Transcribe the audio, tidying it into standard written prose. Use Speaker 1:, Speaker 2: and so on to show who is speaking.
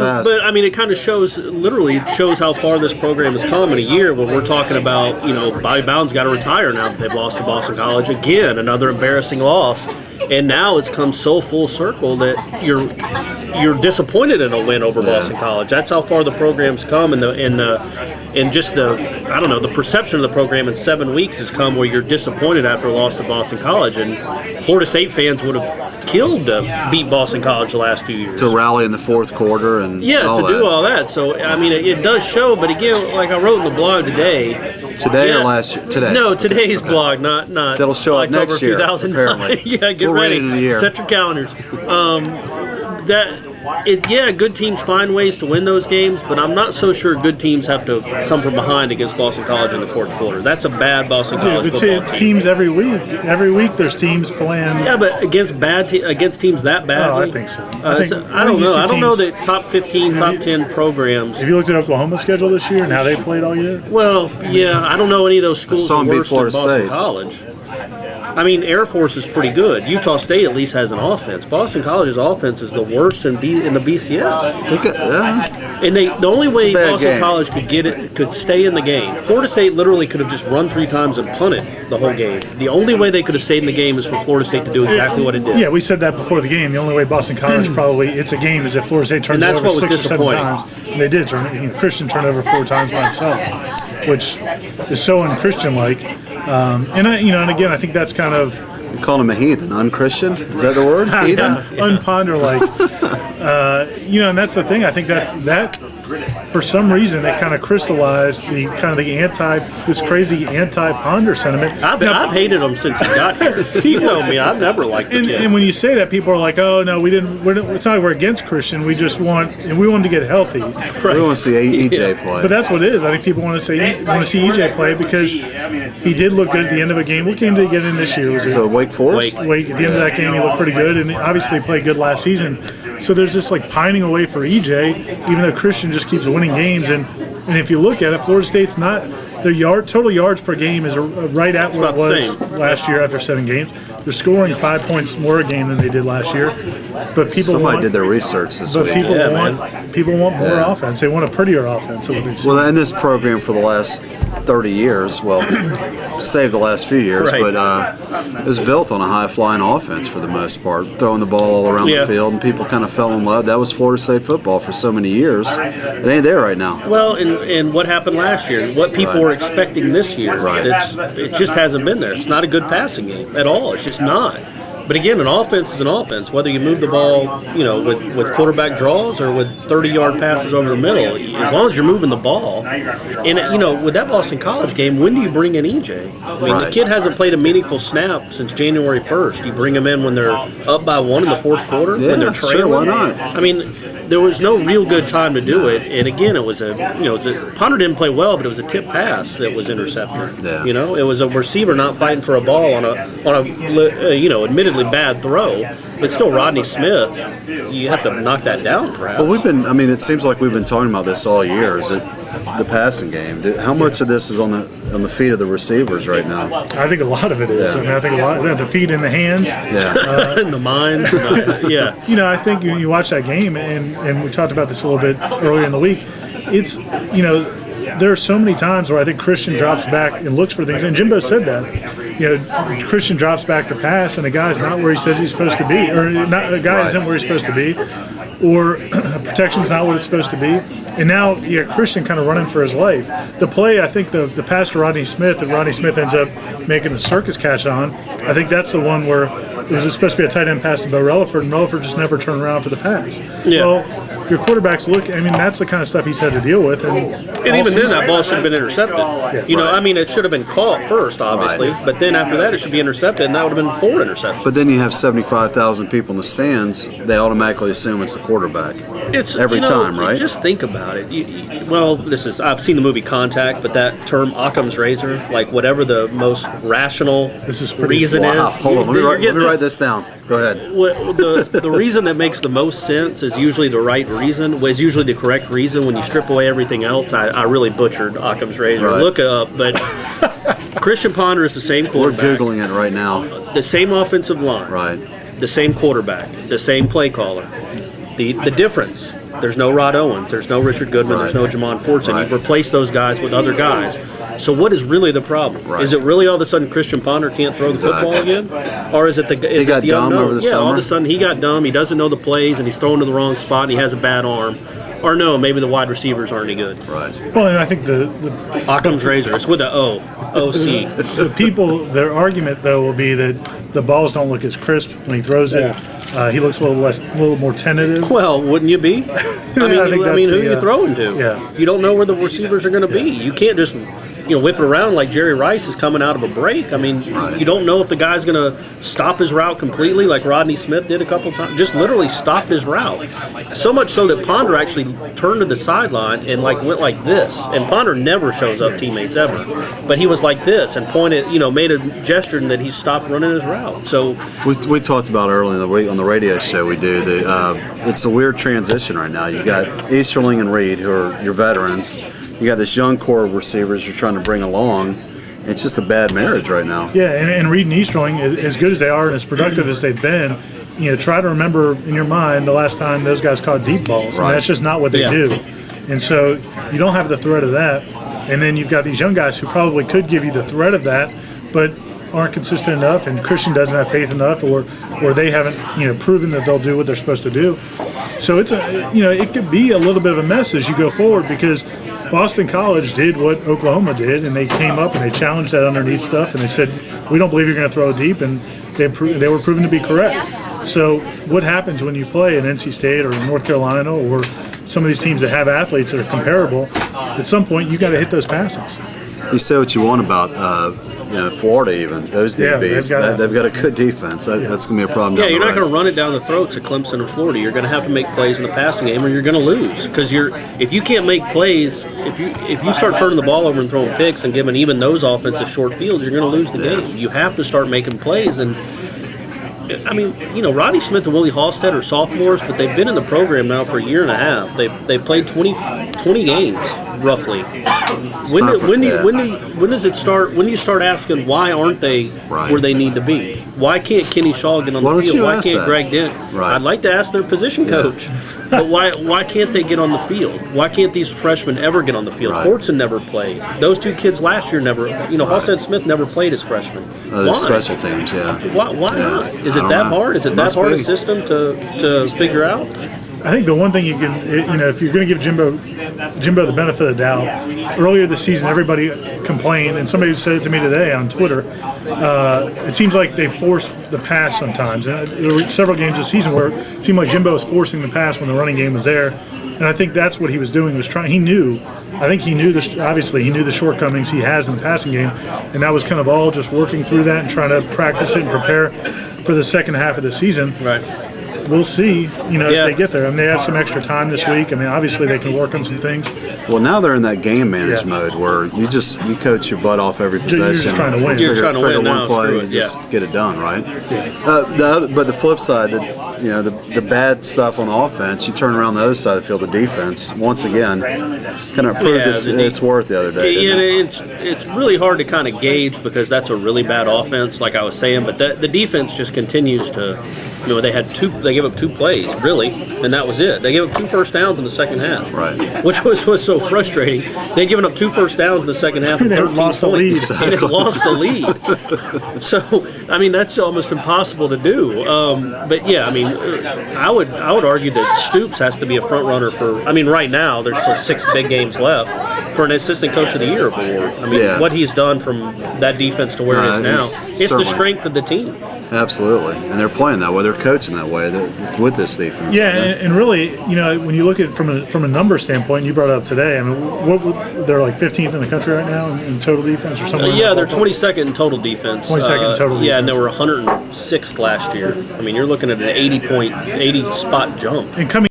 Speaker 1: past.
Speaker 2: But I mean, it kind of literally shows how far this program has come in a year. When we're talking about, Bobby Bowden's got to retire now that they've lost to Boston College again, another embarrassing loss, and now it's come so full circle that you're disappointed in a win over Boston College. That's how far the program's come, and just the perception of the program in 7 weeks has come where you're disappointed after a loss to Boston College, and Florida State fans would have killed to beat Boston College the last few years.
Speaker 1: To rally in the fourth quarter and
Speaker 2: do all that. So, I mean, it does show, but again, like I wrote in the blog today.
Speaker 1: Today or last year? Today.
Speaker 2: No, today's blog, not
Speaker 1: That'll show up
Speaker 2: October
Speaker 1: next year,
Speaker 2: 2009.
Speaker 1: apparently.
Speaker 2: Yeah, get ready.
Speaker 1: In a year.
Speaker 2: Set your calendars. Good teams find ways to win those games, but I'm not so sure good teams have to come from behind against Boston College in the fourth quarter. That's a bad Boston College football team.
Speaker 3: Teams every week there's teams playing.
Speaker 2: Yeah, but against teams that bad.
Speaker 3: Oh, I think so.
Speaker 2: I don't know. I don't know that top 15, top 10 programs.
Speaker 3: Have you looked at Oklahoma's schedule this year and how they played all year?
Speaker 2: Well, yeah, I don't know any of those schools are worse than Boston
Speaker 1: State.
Speaker 2: College. I mean, Air Force is pretty good. Utah State at least has an offense. Boston College's offense is the worst in the BCS. And the only way Boston College could stay in the game. Florida State literally could have just run 3 times and punted the whole game. The only way they could have stayed in the game is for Florida State to do exactly what it did.
Speaker 3: Yeah, we said that before the game. The only way Boston College probably it's a game is if Florida State turns it over 6 or 7 times. And they did turn it. Christian turned over 4 times by himself, which is so unchristian-like. And again, I think that's kind of.
Speaker 1: You calling him a heathen, unchristian? Is that the word? Heathen?
Speaker 3: Unponder-like. And that's the thing. I think that for some reason it kind of crystallized this crazy anti-Ponder sentiment.
Speaker 2: I've hated him since he got here. You know me, I've never liked the kid.
Speaker 3: And when you say that, people are like, "Oh no, it's not like we're against Christian. We want him to get healthy.
Speaker 1: Right. We want to see EJ play."
Speaker 3: But that's what it is. I think people want to see EJ play because he did look good at the end of a game. What game did he get in this year? Was it
Speaker 1: Wake Forest?
Speaker 3: Wake. At the end of that game, he looked pretty good, and obviously he played good last season. So there's this pining away for EJ, even though Christian just keeps winning games. And if you look at it, Florida State's not their total yards per game is right at what it was last year after 7 games. They're scoring 5 points more a game than they did last year. But
Speaker 1: Somebody did their research this week.
Speaker 3: People want more offense. They want a prettier offense.
Speaker 1: Well, in this program for the last 30 years, save the last few years, but it's built on a high-flying offense for the most part, throwing the ball all around the field, and people kind of fell in love. That was Florida State football for so many years. It ain't there right now.
Speaker 2: Well, and what happened last year, what people were expecting this year, it just hasn't been there. It's not a good passing game at all. It's just not. But again, an offense is an offense. Whether you move the ball, with quarterback draws or with 30-yard passes over the middle, as long as you're moving the ball. And with that Boston College game, when do you bring in EJ? I mean, the kid hasn't played a meaningful snap since January 1st. You bring him in when they're up by 1 in the fourth quarter, when they're trailing.
Speaker 1: Sure, why not?
Speaker 2: I mean, there was no real good time to do it. And again, it was Ponder didn't play well, but it was a tip pass that was intercepted.
Speaker 1: Yeah.
Speaker 2: It was a receiver not fighting for a ball on a admittedly bad throw, but still Rodney Smith, you have to knock that down, perhaps.
Speaker 1: Well, it seems like we've been talking about this all year. Is it the passing game? How much of this is on the feet of the receivers right now?
Speaker 3: I think a lot of it is.
Speaker 1: Yeah.
Speaker 3: I think a lot of the feet in the hands.
Speaker 1: Yeah.
Speaker 2: In the minds.
Speaker 3: I think you watch that game, and we talked about this a little bit earlier in the week. It's, there are so many times where I think Christian drops back and looks for things, and Jimbo said that. Christian drops back to pass, and the guy's not where he says he's supposed to be, or not. The guy isn't where he's supposed to be, or protection's not what it's supposed to be. And now you got Christian kind of running for his life. The play, I think the pass to Rodney Smith that Rodney Smith ends up making a circus catch on, I think that's the one where it was supposed to be a tight end pass to Bo Relaford, and Relaford just never turned around for the pass.
Speaker 2: Yeah.
Speaker 3: Well, your quarterbacks that's the kind of stuff he's had to deal with. And
Speaker 2: even then, that ball should have been intercepted. It should have been caught first, obviously, but then after that, it should be intercepted, and that would have been 4 interceptions.
Speaker 1: But then you have 75,000 people in the stands, they automatically assume it's the quarterback.
Speaker 2: It's
Speaker 1: every time, right?
Speaker 2: Just think about it. I've seen the movie Contact, but that term Occam's razor, like whatever the most rational reason is.
Speaker 1: Hold on, let me write this down. Go ahead.
Speaker 2: The reason that makes the most sense is usually the right reason, is usually the correct reason. When you strip away everything else, I really butchered Occam's razor.
Speaker 1: Right.
Speaker 2: Look it up, but Christian Ponder is the same quarterback.
Speaker 1: We're Googling it right now.
Speaker 2: The same offensive line.
Speaker 1: Right.
Speaker 2: The same quarterback. The same play caller. The difference There's no Rod Owens. There's no Richard Goodman. There's no Jamon Fortson. You've replaced those guys with other guys. So what is really the problem? Is it really all of a sudden Christian Ponder can't throw the football again? Or is it the
Speaker 1: dumb
Speaker 2: unknown?
Speaker 1: over the summer?
Speaker 2: All of a sudden he got dumb. He doesn't know the plays, and he's throwing to the wrong spot, and he has a bad arm. Or no, maybe the wide receivers aren't any good.
Speaker 1: Right.
Speaker 3: Well, and I think the
Speaker 2: Occam's razor. It's with the O. O-C.
Speaker 3: The people, their argument though will be that the balls don't look as crisp when he throws it. He looks a little more tentative.
Speaker 2: Well, wouldn't you be? I mean, who are you throwing to?
Speaker 3: Yeah.
Speaker 2: You don't know where the receivers are going to be. You can't just whip it around like Jerry Rice is coming out of a break. I mean, you don't know if the guy's going to stop his route completely like Rodney Smith did a couple times. Just literally stopped his route. So much so that Ponder actually turned to the sideline and went like this. And Ponder never shows up teammates ever. But he was like this and pointed, made a gesture that he stopped running his route. So
Speaker 1: we talked about earlier in the week on the radio show we do that it's a weird transition right now. You got Easterling and Reed, who are your veterans. You got this young core of receivers you're trying to bring along. It's just a bad marriage right now.
Speaker 3: Yeah, and Reed and Easterling, as good as they are and as productive as they've been, try to remember in your mind the last time those guys caught deep balls.
Speaker 1: Right.
Speaker 3: And that's just not what they do. And so you don't have the threat of that. And then you've got these young guys who probably could give you the threat of that, but aren't consistent enough, and Christian doesn't have faith enough, or they haven't proven that they'll do what they're supposed to do. So it's it could be a little bit of a mess as you go forward, because Boston College did what Oklahoma did, and they came up and they challenged that underneath stuff, and they said, we don't believe you're going to throw deep, and they were proven to be correct. So what happens when you play at NC State or North Carolina or some of these teams that have athletes that are comparable? At some point, you got to hit those passes.
Speaker 1: You say what you want about Florida, even those DBs, they've got a good defense. That's going to be a problem.
Speaker 2: Yeah, you're not going to run it down the throats of Clemson or Florida. You're going to have to make plays in the passing game, or you're going to lose. Because if you can't make plays, if you start turning the ball over and throwing picks and giving even those offenses short fields, you're going to lose the game. You have to start making plays. And I mean, Rodney Smith and Willie Halstead are sophomores, but they've been in the program now for a year and a half. They played 20 games roughly. When does it start? When do you start asking why aren't they where they need to be? Why can't Kenny Shaw get on the field? Why can't Greg Dent?
Speaker 1: Right.
Speaker 2: I'd like to ask their position coach, but why can't they get on the field? Why can't these freshmen ever get on the field?
Speaker 1: Right.
Speaker 2: Fortson never played. Those two kids last year never. Halstead Smith never played as freshmen. Why?
Speaker 1: Special teams,
Speaker 2: Why not? Is it that hard? Is it that hard a system to figure out?
Speaker 3: I think the one thing you can, if you're going to give Jimbo the benefit of the doubt, earlier this season everybody complained, and somebody said it to me today on Twitter, it seems like they forced the pass sometimes. And there were several games this season where it seemed like Jimbo was forcing the pass when the running game was there. And I think that's what he was doing, obviously he knew the shortcomings he has in the passing game, and that was kind of all just working through that and trying to practice it and prepare for the second half of the season.
Speaker 2: Right.
Speaker 3: We'll see, if they get there. I mean, they have some extra time this week. I mean, obviously they can work on some things.
Speaker 1: Well, now they're in that game managed mode where you coach your butt off every possession.
Speaker 3: You're just trying to win.
Speaker 2: You're trying to win now.
Speaker 1: One play, and just get it done, right? Yeah. But the flip side, the bad stuff on offense, you turn around the other side of the field, the defense, once again, kind of proved its worth the other day.
Speaker 2: Yeah, it's really hard to kind of gauge because that's a really bad offense, like I was saying. But the defense just continues to, they gave up 2 plays, really, and that was it. They gave up 2 first downs in the second half,
Speaker 1: right?
Speaker 2: Which was so frustrating. They'd given up 2 first downs in the second half, and 13
Speaker 3: lost
Speaker 2: points,
Speaker 3: the lead.
Speaker 2: and it lost the lead. So, I mean, that's almost impossible to do. But yeah, I mean, I would argue that Stoops has to be a front runner for. I mean, right now there's still 6 big games left for an assistant coach of the year award. I mean, what he's done from that defense to where it is now, it's the strength of the team.
Speaker 1: Absolutely, and they're playing that way. They're coaching that way with this defense.
Speaker 3: Yeah, and really, when you look at it from a number standpoint, you brought it up today. I mean, they're like 15th in the country right now in total defense or something.
Speaker 2: They're 22nd in total defense.
Speaker 3: 22nd in total defense.
Speaker 2: Yeah, and they were 106th last year. I mean, you're looking at an 80 spot jump.
Speaker 3: And coming